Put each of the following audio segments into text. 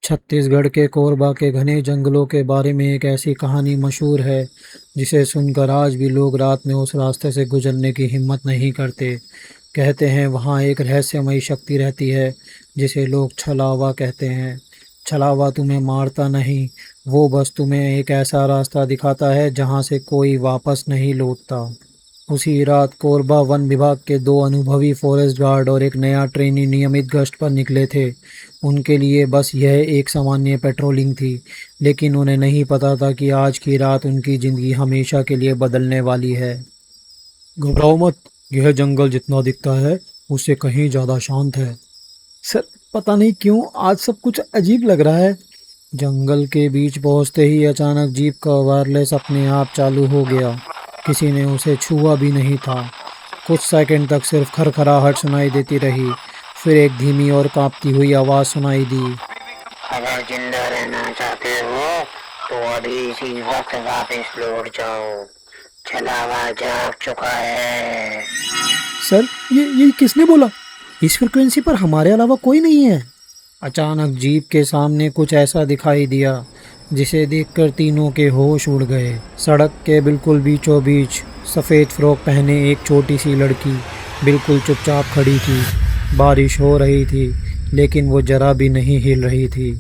छत्तीसगढ़ के कोरबा के घने जंगलों के बारे में एक ऐसी कहानी मशहूर है जिसे सुनकर आज भी लोग रात में उस रास्ते से गुजरने की हिम्मत नहीं करते। कहते हैं वहाँ एक रहस्यमयी शक्ति रहती है जिसे लोग छलावा कहते हैं। छलावा तुम्हें मारता नहीं, वो बस तुम्हें एक ऐसा रास्ता दिखाता है जहाँ से कोई वापस नहीं लौटता। उसी रात कोरबा वन विभाग के दो अनुभवी फॉरेस्ट गार्ड और एक नया ट्रेनी नियमित गश्त पर निकले थे। उनके लिए बस यह एक सामान्य पेट्रोलिंग थी, लेकिन उन्हें नहीं पता था कि आज की रात उनकी ज़िंदगी हमेशा के लिए बदलने वाली है। घबराओ मत, यह जंगल जितना दिखता है उससे कहीं ज़्यादा शांत है। सर, पता नहीं क्यों आज सब कुछ अजीब लग रहा है। जंगल के बीच पहुंचते ही अचानक जीप का वायरलेस अपने आप चालू हो गया। किसी ने उसे छुआ भी नहीं था। कुछ सेकंड तक सिर्फ खरखराहट सुनाई देती रही, फिर एक धीमी और कांपती हुई आवाज़ सुनाई दी। अगर जिंदा रहना चाहते हो तो अभी इसी वक्त वापस लौट जाओ, छलावा जाग चुका है। सर, ये किसने बोला? इस फ्रिक्वेंसी पर हमारे अलावा कोई नहीं है। अचानक जीप के सामने कुछ ऐसा दिखाई दिया जिसे देखकर तीनों के होश उड़ गए। सड़क के बिल्कुल बीचों बीच सफ़ेद फ्रॉक पहने एक छोटी सी लड़की बिल्कुल चुपचाप खड़ी थी। बारिश हो रही थी, लेकिन वो जरा भी नहीं हिल रही थी।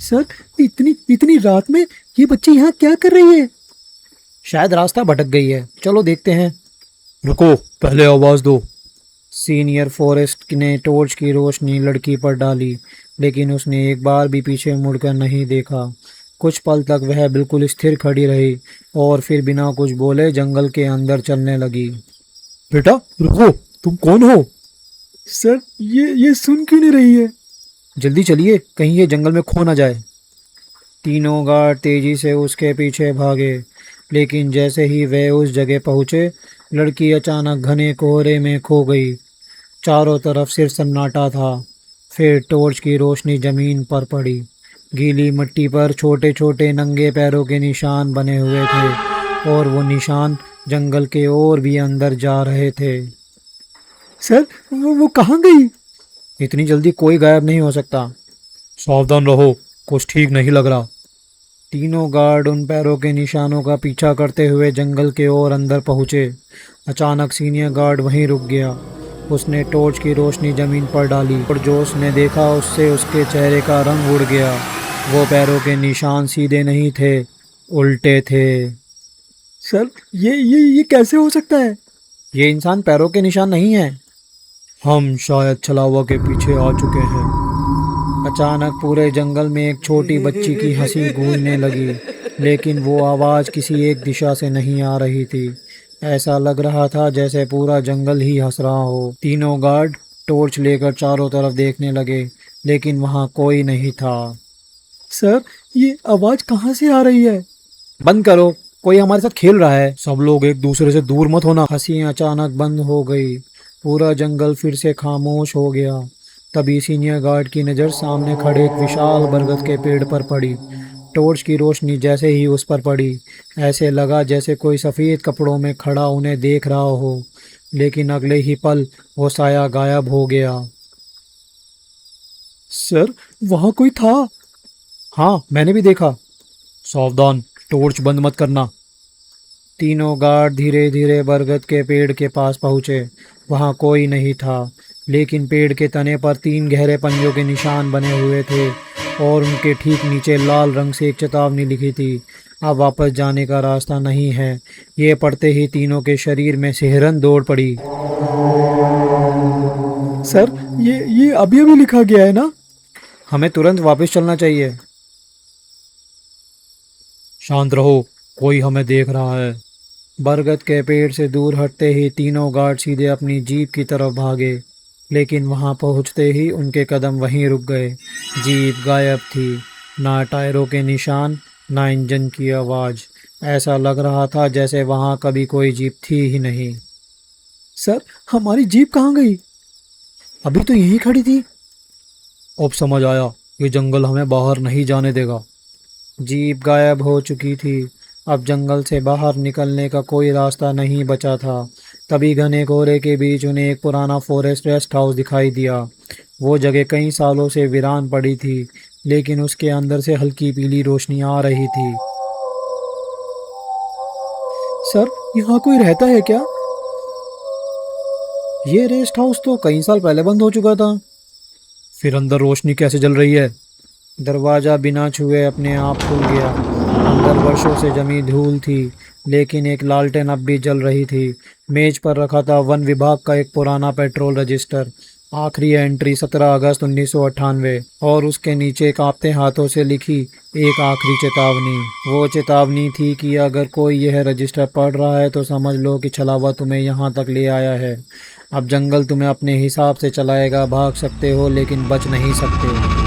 सर, इतनी इतनी रात में ये बच्ची यहाँ क्या कर रही है? शायद रास्ता भटक गई है, चलो देखते हैं। रुको, पहले आवाज़ दो। सीनियर फॉरेस्ट ने टॉर्च की रोशनी लड़की पर डाली, लेकिन उसने एक बार भी पीछे मुड़कर नहीं देखा। कुछ पल तक वह बिल्कुल स्थिर खड़ी रही और फिर बिना कुछ बोले जंगल के अंदर चलने लगी। बेटा रुको, तुम कौन हो? सर, ये सुन क्यों नहीं रही है? जल्दी चलिए, कहीं ये जंगल में खो ना जाए। तीनों गार्ड तेजी से उसके पीछे भागे, लेकिन जैसे ही वे उस जगह पहुंचे, लड़की अचानक घने कोहरे में खो गई। चारों तरफ सिर्फ सन्नाटा था। फिर टॉर्च की रोशनी जमीन पर पड़ी। गीली मिट्टी पर छोटे छोटे नंगे पैरों के निशान बने हुए थे और वो निशान जंगल के और भी अंदर जा रहे थे। सर, वो कहाँ गई? इतनी जल्दी कोई गायब नहीं हो सकता। सावधान रहो, कुछ ठीक नहीं लग रहा। तीनों गार्ड उन पैरों के निशानों का पीछा करते हुए जंगल के और अंदर पहुंचे। अचानक सीनियर गार्ड वहीं रुक गया। उसने टॉर्च की रोशनी जमीन पर डाली और जो उसने देखा उससे उसके चेहरे का रंग उड़ गया। वो पैरों के निशान सीधे नहीं थे, उल्टे थे। सर, ये कैसे हो सकता है? ये इंसान पैरों के निशान नहीं है। हम शायद छलावा के पीछे आ चुके हैं। अचानक पूरे जंगल में एक छोटी बच्ची की हंसी गूंजने लगी, लेकिन वो आवाज़ किसी एक दिशा से नहीं आ रही थी। ऐसा लग रहा था जैसे पूरा जंगल ही हंस रहा हो। तीनों गार्ड टॉर्च लेकर चारों तरफ देखने लगे, लेकिन वहाँ कोई नहीं था। सर, ये आवाज़ कहाँ से आ रही है? बंद करो, कोई हमारे साथ खेल रहा है। सब लोग एक दूसरे से दूर मत होना। हंसी अचानक बंद हो गई। पूरा जंगल फिर से खामोश हो गया। तभी सीनियर गार्ड की नज़र सामने खड़े एक विशाल बरगद के पेड़ पर पड़ी। टॉर्च की रोशनी जैसे ही उस पर पड़ी, ऐसे लगा जैसे कोई सफ़ेद कपड़ों में खड़ा उन्हें देख रहा हो, लेकिन अगले ही पल वो साया गायब हो गया। सर, वहाँ कोई था? हाँ, मैंने भी देखा। सावधान, टॉर्च बंद मत करना। तीनों गार्ड धीरे धीरे बरगद के पेड़ के पास पहुँचे। वहाँ कोई नहीं था, लेकिन पेड़ के तने पर 3 गहरे पंजों के निशान बने हुए थे और उनके ठीक नीचे लाल रंग से एक चेतावनी लिखी थी, अब वापस जाने का रास्ता नहीं है। ये पढ़ते ही तीनों के शरीर में सिहरन दौड़ पड़ी। सर, ये अभी अभी लिखा गया है ना? हमें तुरंत वापस चलना चाहिए। शांत रहो, कोई हमें देख रहा है। बरगद के पेड़ से दूर हटते ही तीनों गार्ड सीधे अपनी जीप की तरफ भागे, लेकिन वहां पहुंचते ही उनके कदम वहीं रुक गए। जीप गायब थी, ना टायरों के निशान, ना इंजन की आवाज़। ऐसा लग रहा था जैसे वहां कभी कोई जीप थी ही नहीं। सर, हमारी जीप कहाँ गई? अभी तो यहीं खड़ी थी। अब समझ आया, ये जंगल हमें बाहर नहीं जाने देगा। जीप गायब हो चुकी थी। अब जंगल से बाहर निकलने का कोई रास्ता नहीं बचा था। तभी घने कोहरे के बीच उन्हें एक पुराना फॉरेस्ट रेस्ट हाउस दिखाई दिया। वो जगह कई सालों से वीरान पड़ी थी, लेकिन उसके अंदर से हल्की पीली रोशनी आ रही थी। सर, यहाँ कोई रहता है क्या? ये रेस्ट हाउस तो कई साल पहले बंद हो चुका था। फिर अंदर रोशनी कैसे जल रही है? दरवाज़ा बिना छुए अपने आप खुल गया। अंदर वर्षों से जमी धूल थी, लेकिन एक लालटेन अब भी जल रही थी। मेज पर रखा था वन विभाग का एक पुराना पेट्रोल रजिस्टर। आखिरी एंट्री 17 अगस्त 1998 और उसके नीचे कांपते हाथों से लिखी एक आखिरी चेतावनी। वो चेतावनी थी कि अगर कोई यह रजिस्टर पढ़ रहा है तो समझ लो कि छलावा तुम्हें यहाँ तक ले आया है। अब जंगल तुम्हें अपने हिसाब से चलाएगा। भाग सकते हो लेकिन बच नहीं सकते।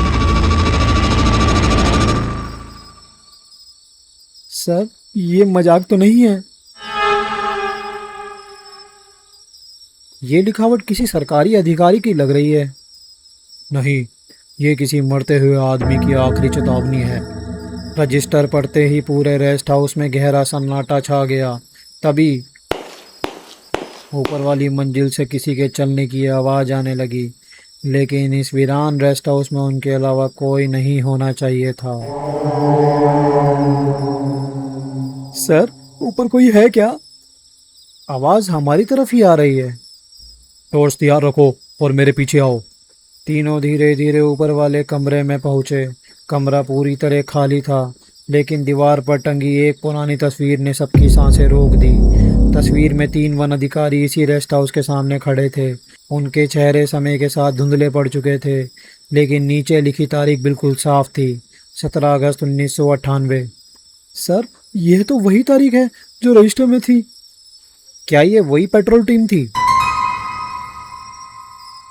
सर, ये मजाक तो नहीं है? ये लिखावट किसी सरकारी अधिकारी की लग रही है। नहीं, ये किसी मरते हुए आदमी की आखिरी चेतावनी है। रजिस्टर पढ़ते ही पूरे रेस्ट हाउस में गहरा सन्नाटा छा गया। तभी ऊपर वाली मंजिल से किसी के चलने की आवाज़ आने लगी, लेकिन इस वीरान रेस्ट हाउस में उनके अलावा कोई नहीं होना चाहिए था। सर, ऊपर कोई है क्या? आवाज़ हमारी तरफ ही आ रही है। टॉर्च तैयार रखो और मेरे पीछे आओ। तीनों धीरे धीरे ऊपर वाले कमरे में पहुंचे। कमरा पूरी तरह खाली था, लेकिन दीवार पर टंगी एक पुरानी तस्वीर ने सबकी सांसें रोक दी। तस्वीर में 3 वन अधिकारी इसी रेस्ट हाउस के सामने खड़े थे। उनके चेहरे समय के साथ धुंधले पड़ चुके थे, लेकिन नीचे लिखी तारीख बिल्कुल साफ थी, 17 अगस्त 1998। सर, यह तो वही तारीख है जो रजिस्टर में थी। क्या ये वही पेट्रोल टीम थी?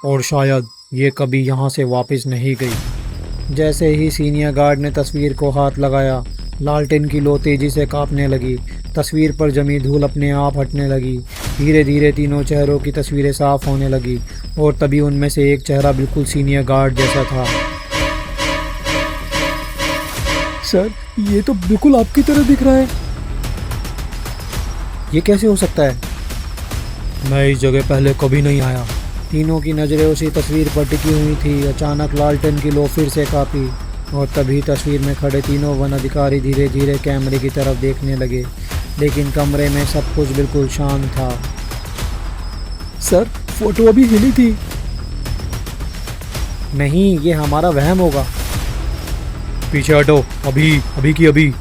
और शायद ये कभी यहाँ से वापस नहीं गई। जैसे ही सीनियर गार्ड ने तस्वीर को हाथ लगाया, लालटेन की लो तेजी से कांपने लगी। तस्वीर पर जमी धूल अपने आप हटने लगी। धीरे धीरे तीनों चेहरों की तस्वीरें साफ होने लगी और तभी उनमें से एक चेहरा बिल्कुल सीनियर गार्ड जैसा था। सर, ये तो बिल्कुल आपकी तरह दिख रहा है। ये कैसे हो सकता है? मैं इस जगह पहले कभी नहीं आया। तीनों की नज़रें उसी तस्वीर पर टिकी हुई थी। अचानक लालटेन की लो फिर से कांपी और तभी तस्वीर में खड़े तीनों वन अधिकारी धीरे धीरे कैमरे की तरफ देखने लगे, लेकिन कमरे में सब कुछ बिल्कुल शांत था। सर, फोटो अभी हिली थी। नहीं, ये हमारा वहम होगा। पीछे हटो, अभी की अभी।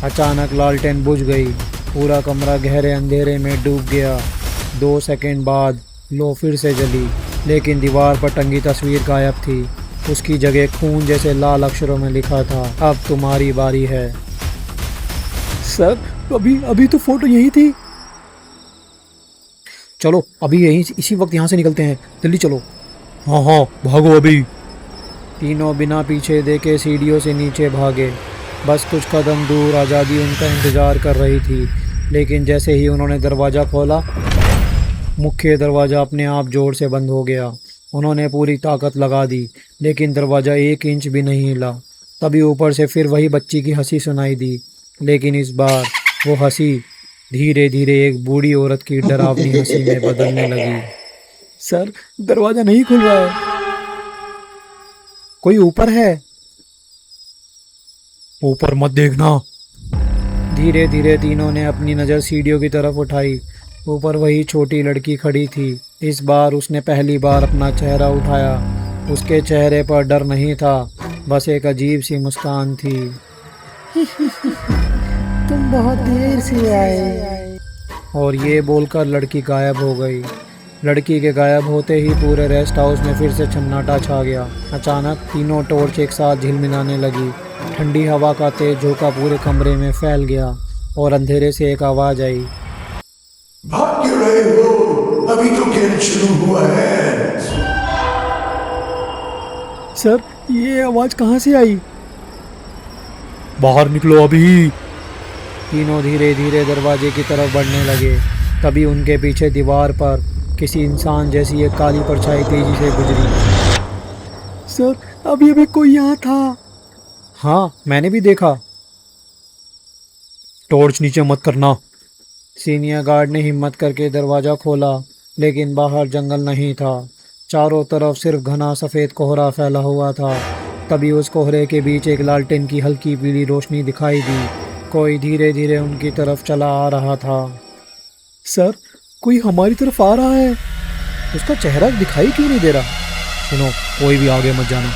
अचानक लालटेन बुझ गई। पूरा कमरा गहरे अंधेरे में डूब गया। 2 सेकंड बाद लो फिर से जली, लेकिन दीवार पर टंगी तस्वीर गायब थी। उसकी जगह खून जैसे लाल अक्षरों में लिखा था, अब तुम्हारी बारी है। सर, अभी तो फोटो यही थी। चलो अभी यहीं इसी वक्त यहाँ से निकलते हैं, जल्दी चलो। हाँ, भागो अभी। तीनों बिना पीछे देखे सीढ़ियों से नीचे भागे। बस कुछ कदम दूर आज़ादी उनका इंतज़ार कर रही थी, लेकिन जैसे ही उन्होंने दरवाज़ा खोला, मुख्य दरवाज़ा अपने आप जोर से बंद हो गया। उन्होंने पूरी ताकत लगा दी, लेकिन दरवाज़ा 1 इंच भी नहीं हिला। तभी ऊपर से फिर वही बच्ची की हंसी सुनाई दी, लेकिन इस बार वो हंसी धीरे धीरे एक बूढ़ी औरत की डरावनी हंसी में बदलने लगी। सर, दरवाज़ा नहीं खुल रहा है। कोई ऊपर है? ऊपर मत देखना। धीरे धीरे तीनों ने अपनी नज़र सीढ़ियों की तरफ उठाई। ऊपर वही छोटी लड़की खड़ी थी। इस बार उसने पहली बार अपना चेहरा उठाया। उसके चेहरे पर डर नहीं था, बस एक अजीब सी मुस्कान थी। तुम बहुत देर से आए। और ये बोलकर लड़की गायब हो गई। लड़की के गायब होते ही पूरे रेस्ट हाउस में फिर से सन्नाटा छा गया। अचानक तीनों टॉर्च एक साथ झिलमिलाने लगी। ठंडी हवा का तेज झोंका पूरे कमरे में फैल गया और अंधेरे से एक आवाज़ आई। भाग क्यों रहे हो? अभी तो खेल शुरू हुआ है। सर, ये आवाज़ कहाँ से आई? बाहर निकलो अभी। तीनों धीरे धीरे दरवाजे की तरफ बढ़ने लगे। तभी उनके पीछे दीवार पर किसी इंसान जैसी एक काली परछाई तेजी से गुजरी। सर, अभी कोई यहाँ था। हाँ, मैंने भी देखा। टॉर्च नीचे मत करना। सीनियर गार्ड ने हिम्मत करके दरवाज़ा खोला, लेकिन बाहर जंगल नहीं था। चारों तरफ सिर्फ घना सफ़ेद कोहरा फैला हुआ था। तभी उस कोहरे के बीच एक लालटेन की हल्की पीली रोशनी दिखाई दी। कोई धीरे धीरे उनकी तरफ चला आ रहा था। सर, कोई हमारी तरफ आ रहा है। उसका चेहरा दिखाई क्यों नहीं दे रहा? सुनो, कोई भी आगे मत जाना।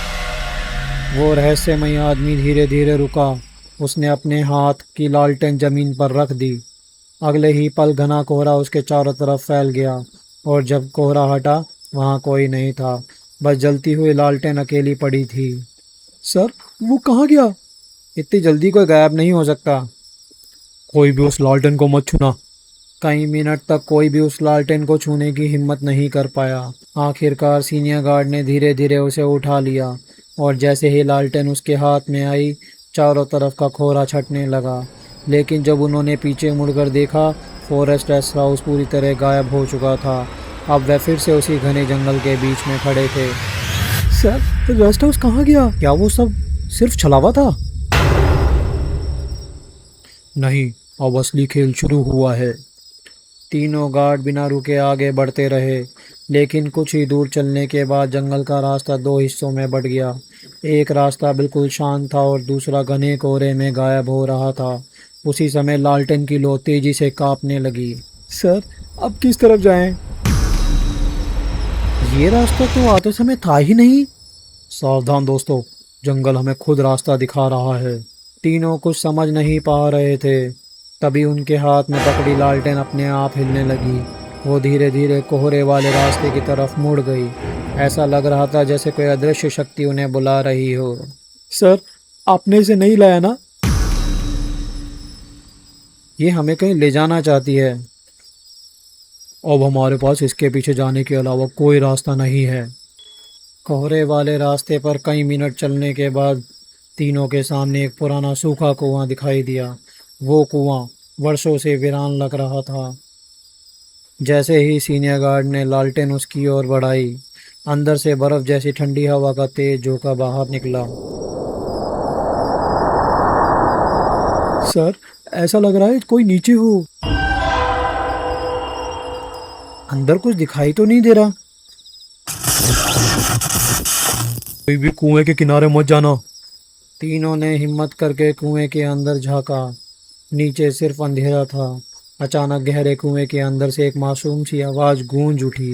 वो रहस्यमय आदमी धीरे धीरे रुका। उसने अपने हाथ की लालटेन जमीन पर रख दी। अगले ही पल घना कोहरा उसके चारों तरफ फैल गया और जब कोहरा हटा वहाँ कोई नहीं था, बस जलती हुई लालटेन अकेली पड़ी थी। सर, वो कहाँ गया? इतनी जल्दी कोई गायब नहीं हो सकता। कोई भी उस लालटेन को मत छूना। कई मिनट तक कोई भी उस लालटेन को छूने की हिम्मत नहीं कर पाया। आखिरकार सीनियर गार्ड ने धीरे धीरे उसे उठा लिया और जैसे ही लालटेन उसके हाथ में आई, चारों तरफ का कोहरा छटने लगा। लेकिन जब उन्होंने पीछे मुड़कर देखा, फॉरेस्ट रेस्ट हाउस पूरी तरह गायब हो चुका था। अब वे फिर से उसी घने जंगल के बीच में खड़े थे। सर, तो रेस्ट हाउस कहाँ गया? क्या वो सब सिर्फ छलावा था? नहीं, अब असली खेल शुरू हुआ है। तीनों गार्ड बिना रुके आगे बढ़ते रहे, लेकिन कुछ ही दूर चलने के बाद जंगल का रास्ता दो हिस्सों में बंट गया। एक रास्ता बिल्कुल शांत था और दूसरा घने कोहरे में गायब हो रहा था। उसी समय लालटेन की लौ तेजी से कांपने लगी। सर, अब किस तरफ जाएं? ये रास्ता तो आते समय था ही नहीं। सावधान दोस्तों, जंगल हमें खुद रास्ता दिखा रहा है। तीनों कुछ समझ नहीं पा रहे थे। तभी उनके हाथ में पकड़ी लालटेन अपने आप हिलने लगी। वो धीरे धीरे कोहरे वाले रास्ते की तरफ मुड़ गई। ऐसा लग रहा था जैसे कोई अदृश्य शक्ति उन्हें बुला रही हो। सर, आपने इसे नहीं लाया ना? ये हमें कहीं ले जाना चाहती है। अब हमारे पास इसके पीछे जाने के अलावा कोई रास्ता नहीं है। कोहरे वाले रास्ते पर कई मिनट चलने के बाद तीनों के सामने एक पुराना सूखा कुआं दिखाई दिया। वो कुआं वर्षों से वीरान लग रहा था। जैसे ही सीनियर गार्ड ने लालटेन उसकी ओर बढ़ाई, अंदर से बर्फ जैसी ठंडी हवा का तेज झोंका बाहर निकला। सर, ऐसा लग रहा है कोई नीचे हो। अंदर कुछ दिखाई तो नहीं दे रहा। कोई भी कुएं के किनारे मत जाना। तीनों ने हिम्मत करके कुएं के अंदर झांका। नीचे सिर्फ अंधेरा था। अचानक गहरे कुएं के अंदर से एक मासूम सी आवाज गूंज उठी।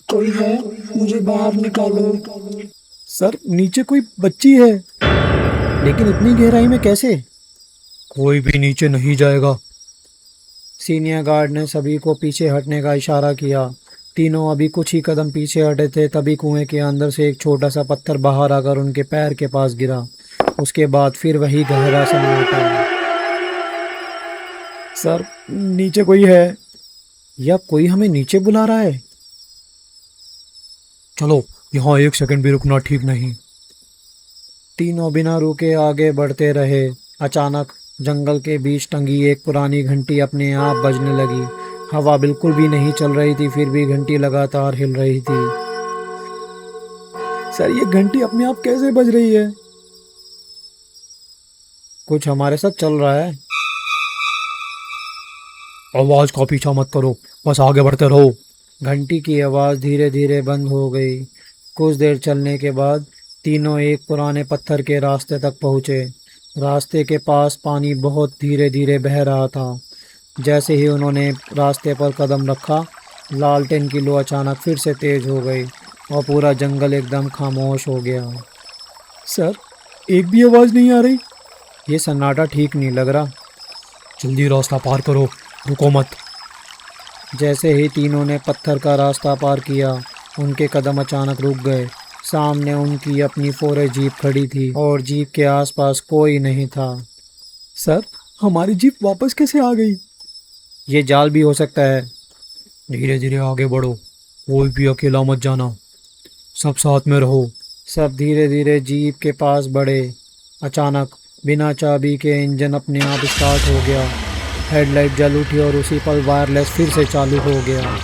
कोई है? मुझे बाहर निकालो। सर, नीचे कोई बच्ची है, लेकिन इतनी गहराई में कैसे? कोई भी नीचे नहीं जाएगा। सीनियर गार्ड ने सभी को पीछे हटने का इशारा किया। तीनों अभी कुछ ही कदम पीछे हटे थे, तभी कुएं के अंदर से एक छोटा सा पत्थर बाहर आकर उनके पैर के पास गिरा। उसके बाद फिर वही गहरा सन्नाटा। सर, नीचे कोई है या कोई हमें नीचे बुला रहा है? चलो, यहाँ एक सेकंड भी रुकना ठीक नहीं। तीनों बिना रुके आगे बढ़ते रहे। अचानक जंगल के बीच टंगी एक पुरानी घंटी अपने आप बजने लगी। हवा बिल्कुल भी नहीं चल रही थी, फिर भी घंटी लगातार हिल रही थी। सर, ये घंटी अपने आप कैसे बज रही है? कुछ हमारे साथ चल रहा है। आवाज का पीछा मत करो, बस आगे बढ़ते रहो। घंटी की आवाज धीरे धीरे बंद हो गई। कुछ देर चलने के बाद तीनों एक पुराने पत्थर के रास्ते तक पहुँचे। रास्ते के पास पानी बहुत धीरे धीरे बह रहा था। जैसे ही उन्होंने रास्ते पर कदम रखा, लालटेन की लौ अचानक फिर से तेज हो गई और पूरा जंगल एकदम खामोश हो गया। सर, एक भी आवाज़ नहीं आ रही। ये सन्नाटा ठीक नहीं लग रहा। जल्दी रास्ता पार करो, रुको मत। जैसे ही तीनों ने पत्थर का रास्ता पार किया, उनके कदम अचानक रुक गए। सामने उनकी अपनी फोरे जीप खड़ी थी और जीप के आसपास कोई नहीं था। सर, हमारी जीप वापस कैसे आ गई? ये जाल भी हो सकता है। धीरे धीरे आगे बढ़ो, कोई भी अकेला मत जाना, सब साथ में रहो। सब धीरे धीरे जीप के पास बढ़े। अचानक बिना चाबी के इंजन अपने आप स्टार्ट हो गया। हेडलाइट जल उठी और उसी पल वायरलेस फिर से चालू हो गया।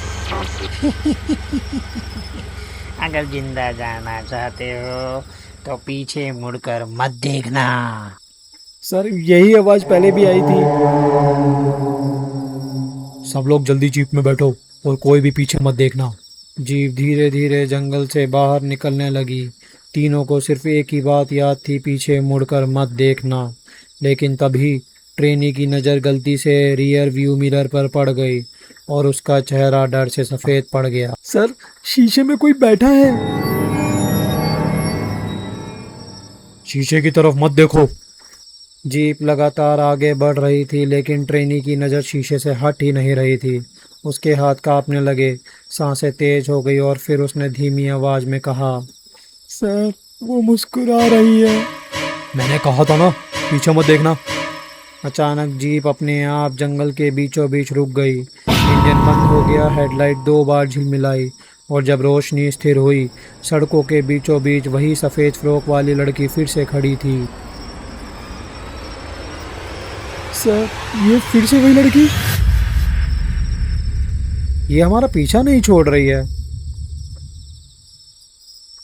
अगर जिंदा जाना चाहते हो तो पीछे मुड़कर मत देखना। सर, यही आवाज़ पहले भी आई थी। सब लोग जल्दी जीप में बैठो और कोई भी पीछे मत देखना। जीप धीरे धीरे जंगल से बाहर निकलने लगी तीनों को सिर्फ एक ही बात याद थी, पीछे मुड़कर मत देखना। लेकिन तभी ट्रेनी की नज़र गलती से रियर व्यू मिरर पर पड़ गई और उसका चेहरा डर से सफ़ेद पड़ गया। सर, शीशे में कोई बैठा है। शीशे की तरफ मत देखो। जीप लगातार आगे बढ़ रही थी, लेकिन ट्रेनी की नज़र शीशे से हट ही नहीं रही थी। उसके हाथ कांपने लगे, सांसें तेज हो गई और फिर उसने धीमी आवाज़ में कहा, सर, वो मुस्कुरा रही है। मैंने कहा था ना, पीछे मत देखना। अचानक जीप अपने आप जंगल के बीचों बीच रुक गई। इंजन बंद हो गया, हेडलाइट 2 बार झिलमिलाई और जब रोशनी स्थिर हुई, सड़कों के बीचों बीच वही सफ़ेद फ्रॉक वाली लड़की फिर से खड़ी थी। सर, ये फिर से वही लड़की? ये हमारा पीछा नहीं छोड़ रही है।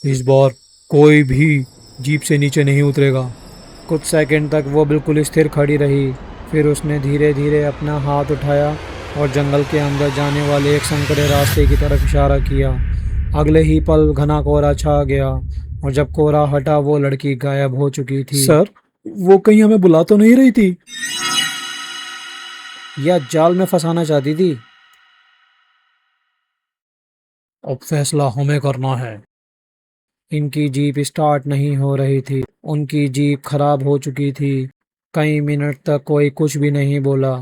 इस बार कोई भी जीप से नीचे नहीं उतरेगा। कुछ सेकंड तक वो बिल्कुल स्थिर खड़ी रही, फिर उसने धीरे धीरे अपना हाथ उठाया और जंगल के अंदर जाने वाले एक संकरे रास्ते की तरफ इशारा किया। अगले ही पल घना कोहरा छा गया और जब कोहरा हटा वो लड़की गायब हो चुकी थी। सर, वो कहीं हमें बुला तो नहीं रही थी? या जाल में फंसाना चाहती थी? अब फैसला हमें करना है। इनकी जीप स्टार्ट नहीं हो रही थी। उनकी जीप खराब हो चुकी थी। कई मिनट तक कोई कुछ भी नहीं बोला।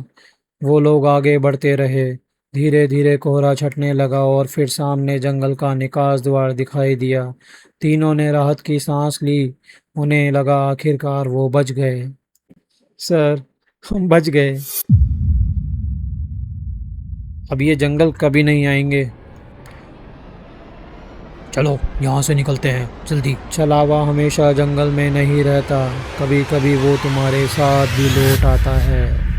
वो लोग आगे बढ़ते रहे। धीरे धीरे कोहरा छटने लगा और फिर सामने जंगल का निकास द्वार दिखाई दिया। तीनों ने राहत की सांस ली। उन्हें लगा आखिरकार वो बच गए। सर, हम बच गए। अब ये जंगल कभी नहीं आएंगे। चलो यहाँ से निकलते हैं जल्दी। छलावा हमेशा जंगल में नहीं रहता, कभी कभी वो तुम्हारे साथ भी लौट आता है।